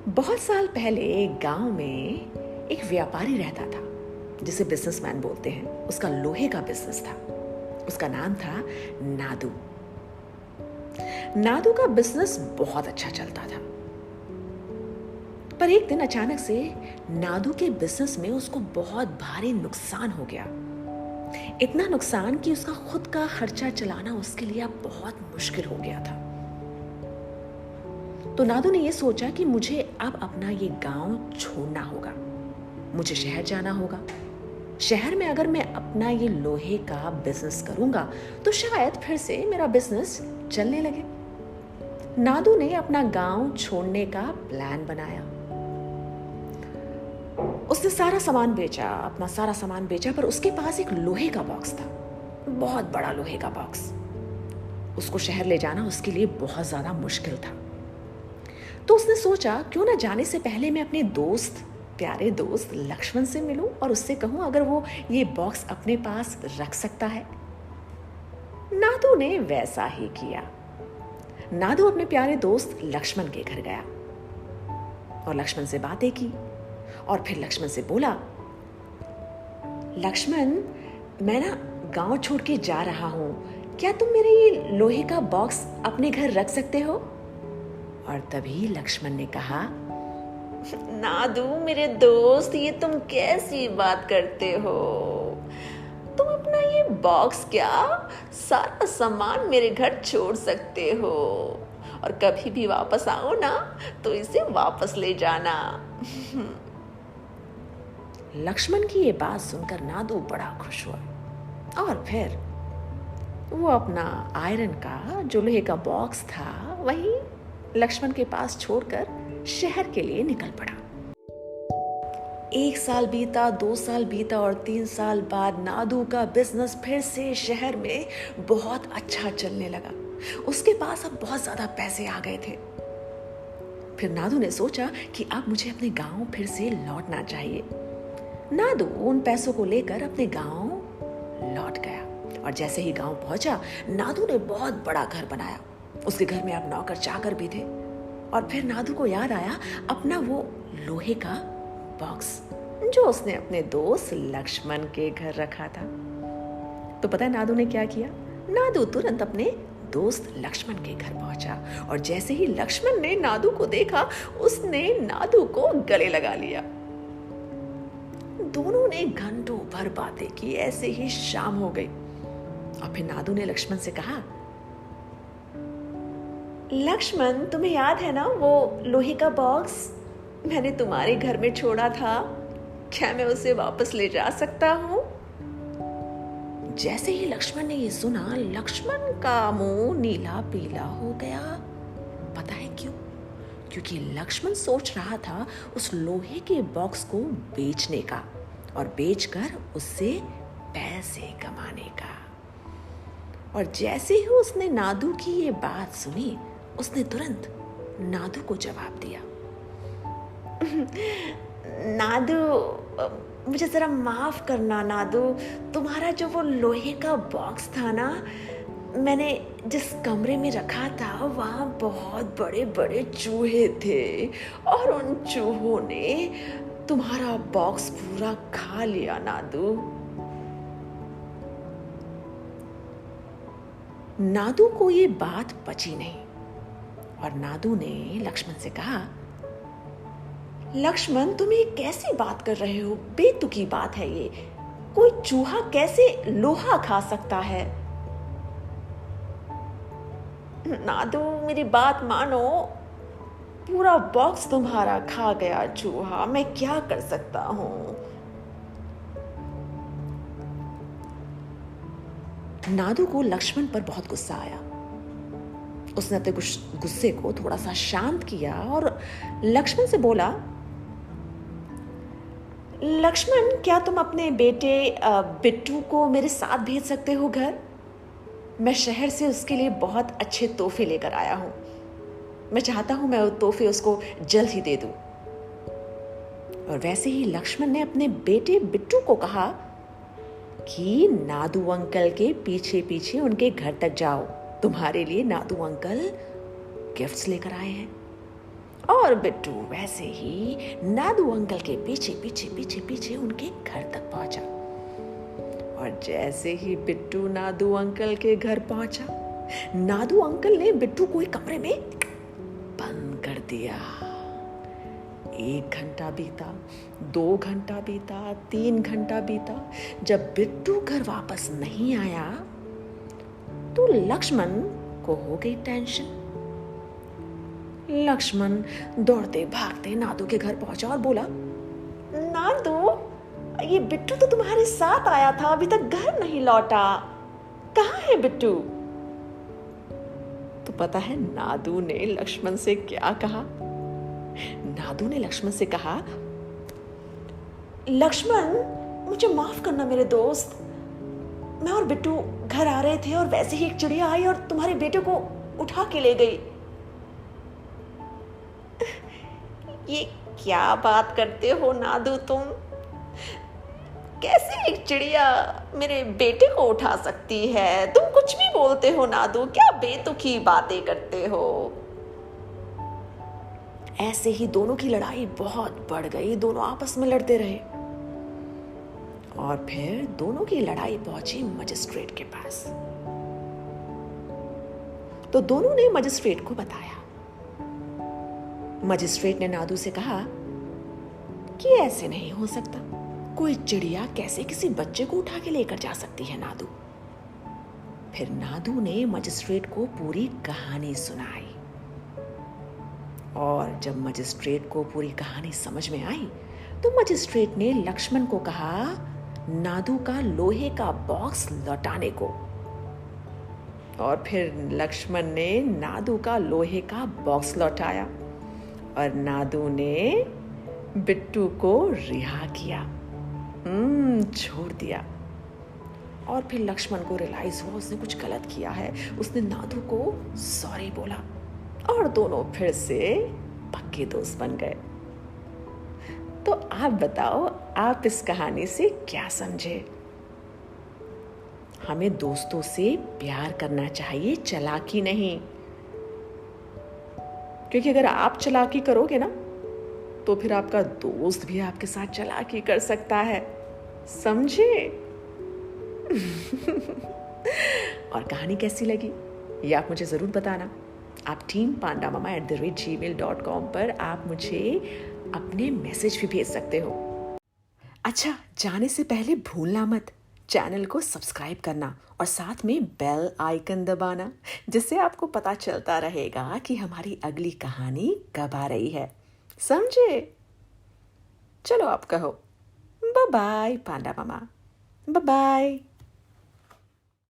बहुत साल पहले एक गांव में एक व्यापारी रहता था जिसे बिजनेसमैन बोलते हैं। उसका लोहे का बिजनेस था। उसका नाम था नादू। नादू का बिजनेस बहुत अच्छा चलता था, पर एक दिन अचानक से नादू के बिजनेस में उसको बहुत भारी नुकसान हो गया। इतना नुकसान कि उसका खुद का खर्चा चलाना उसके लिए अब बहुत मुश्किल हो गया था। तो नादू ने यह सोचा कि मुझे अब अपना ये गांव छोड़ना होगा, मुझे शहर जाना होगा। शहर में अगर मैं अपना ये लोहे का बिजनेस करूंगा तो शायद फिर से मेरा बिजनेस चलने लगे। नादू ने अपना गांव छोड़ने का प्लान बनाया। उसने सारा सामान बेचा, अपना सारा सामान बेचा, पर उसके पास एक लोहे का बॉक्स था, बहुत बड़ा लोहे का बॉक्स। उसको शहर ले जाना उसके लिए बहुत ज्यादा मुश्किल था। तो उसने सोचा क्यों ना जाने से पहले मैं अपने प्यारे दोस्त लक्ष्मण से मिलूं और उससे कहूं अगर वो ये बॉक्स अपने पास रख सकता है। नादू ने वैसा ही किया। नादू अपने प्यारे दोस्त लक्ष्मण के घर गया और लक्ष्मण से बातें की और फिर लक्ष्मण से बोला, लक्ष्मण, मैं ना गांव छोड़ के जा रहा हूं, क्या तुम मेरे ये लोहे का बॉक्स अपने घर रख सकते हो? और तभी लक्ष्मण ने कहा, नादू मेरे दोस्त, ये तुम कैसी बात करते हो? तुम अपना ये बॉक्स क्या, सारा सामान मेरे घर छोड़ सकते हो और कभी भी वापस आओ ना तो इसे वापस ले जाना। लक्ष्मण की ये बात सुनकर नादू बड़ा खुश हुआ और फिर वो अपना आयरन का जो लोहे का बॉक्स था वही लक्ष्मण के पास छोड़कर शहर के लिए निकल पड़ा। 1 साल बीता, 2 साल बीता और 3 साल बाद नादू का बिजनेस फिर से शहर में बहुत अच्छा चलने लगा। उसके पास अब बहुत ज्यादा पैसे आ गए थे। फिर नादू ने सोचा कि अब मुझे अपने गांव फिर से लौटना चाहिए। नादू उन पैसों को लेकर अपने गांव लौट गया और जैसे ही गांव पहुंचा नादू ने बहुत बड़ा घर बनाया। उसके घर में अब नौकर चाकर भी थे और फिर नादू को याद आया अपना वो लोहे का बॉक्स जो उसने अपने दोस्त लक्ष्मण के घर रखा था। तो पता है नादू ने क्या किया? नादू तुरंत अपने दोस्त लक्ष्मण के घर पहुंचा और जैसे ही लक्ष्मण ने नादू को देखा उसने नादू को गले लगा लिया। दोनों ने घंटों भर बातें की। ऐसे ही शाम हो गई और फिर नादू ने लक्ष्मण से कहा, लक्ष्मण, तुम्हें याद है ना वो लोहे का बॉक्स मैंने तुम्हारे घर में छोड़ा था? क्या मैं उसे वापस ले जा सकता हूं? जैसे ही लक्ष्मण ने ये सुना लक्ष्मण का मुंह नीला पीला हो गया। पता है क्यों? क्योंकि लक्ष्मण सोच रहा था उस लोहे के बॉक्स को बेचने का और बेचकर उससे पैसे कमाने का। और जैसे ही उसने नादू की ये बात सुनी उसने तुरंत नादू को जवाब दिया, नादू, मुझे जरा माफ करना नादू, तुम्हारा जो वो लोहे का बॉक्स था ना, मैंने जिस कमरे में रखा था वहां बहुत बड़े बड़े चूहे थे और उन चूहों ने तुम्हारा बॉक्स पूरा खा लिया नादू। नादू को ये बात पची नहीं और नादू ने लक्ष्मण से कहा, लक्ष्मण, तुम ये कैसी बात कर रहे हो? बेतुकी बात है ये। कोई चूहा कैसे लोहा खा सकता है? नादू मेरी बात मानो, पूरा बॉक्स तुम्हारा खा गया चूहा, मैं क्या कर सकता हूं? नादू को लक्ष्मण पर बहुत गुस्सा आया। उसने अपने गुस्से को थोड़ा सा शांत किया और लक्ष्मण से बोला, लक्ष्मण, क्या तुम अपने बेटे बिट्टू को मेरे साथ भेज सकते हो घर? मैं शहर से उसके लिए बहुत अच्छे तोहफे लेकर आया हूं। मैं चाहता हूं मैं वो तोहफे उसको जल्द ही दे दूं। और वैसे ही लक्ष्मण ने अपने बेटे बिट्टू को कहा कि नादू अंकल के पीछे पीछे उनके घर तक जाओ, तुम्हारे लिए नादू अंकल गिफ्ट्स लेकर आए हैं। और बिट्टू वैसे ही नादू अंकल के पीछे पीछे पीछे पीछे उनके घर तक पहुंचा। और जैसे ही बिट्टू नादू अंकल के घर पहुंचा, नादू अंकल ने बिट्टू को एक कमरे में बंद कर दिया। 1 घंटा बीता, 2 घंटा बीता, 3 घंटा बीता। जब बिट्टू घर वापस नहीं आया तो लक्ष्मण को हो गई टेंशन। लक्ष्मण दौड़ते भागते नादू के घर पहुंचा और बोला, नादू, ये बिट्टू तो तुम्हारे साथ आया था, अभी तक घर नहीं लौटा, कहाँ है बिट्टू? तो पता है नादू ने लक्ष्मण से क्या कहा? नादू ने लक्ष्मण से कहा, लक्ष्मण, मुझे माफ करना मेरे दोस्त, मैं और बिट्टू घर आ रहे थे और वैसे ही एक चिड़िया आई और तुम्हारे बेटे को उठा के ले गई। ये क्या बात करते हो नादू तुम? कैसे एक चिड़िया मेरे बेटे को उठा सकती है? तुम कुछ भी बोलते हो नादू, क्या बेतुकी बातें करते हो? ऐसे ही दोनों की लड़ाई बहुत बढ़ गई, दोनों आपस में लड़ते रहे और फिर दोनों की लड़ाई पहुंची मजिस्ट्रेट के पास। तो दोनों ने मजिस्ट्रेट को बताया। मजिस्ट्रेट ने नादू से कहा कि ऐसे नहीं हो सकता, कोई चिड़िया कैसे किसी बच्चे को उठा के लेकर जा सकती है नादू? फिर नादू ने मजिस्ट्रेट को पूरी कहानी सुनाई और जब मजिस्ट्रेट को पूरी कहानी समझ में आई तो मजिस्ट्रेट ने लक्ष्मण को कहा नादू का लोहे का बॉक्स लौटाने को। और फिर लक्ष्मण ने नादू का लोहे का बॉक्स लौटाया और नादू ने बिट्टू को रिहा किया, छोड़ दिया। और फिर लक्ष्मण को रियलाइज हुआ उसने कुछ गलत किया है। उसने नादू को सॉरी बोला और दोनों फिर से पक्के दोस्त बन गए। तो आप बताओ, आप इस कहानी से क्या समझे? हमें दोस्तों से प्यार करना चाहिए, चालाकी नहीं। क्योंकि अगर आप चालाकी करोगे ना तो फिर आपका दोस्त भी आपके साथ चालाकी कर सकता है, समझे? और कहानी कैसी लगी ये आप मुझे जरूर बताना। आप teampandamama@gmail.com पर आप मुझे अपने मैसेज भी भेज सकते हो। अच्छा, जाने से पहले भूलना मत चैनल को सब्सक्राइब करना और साथ में बेल आइकन दबाना, जिससे आपको पता चलता रहेगा कि हमारी अगली कहानी कब आ रही है, समझे? चलो आप कहो बाय बाय पांडा मामा, बाय बाय।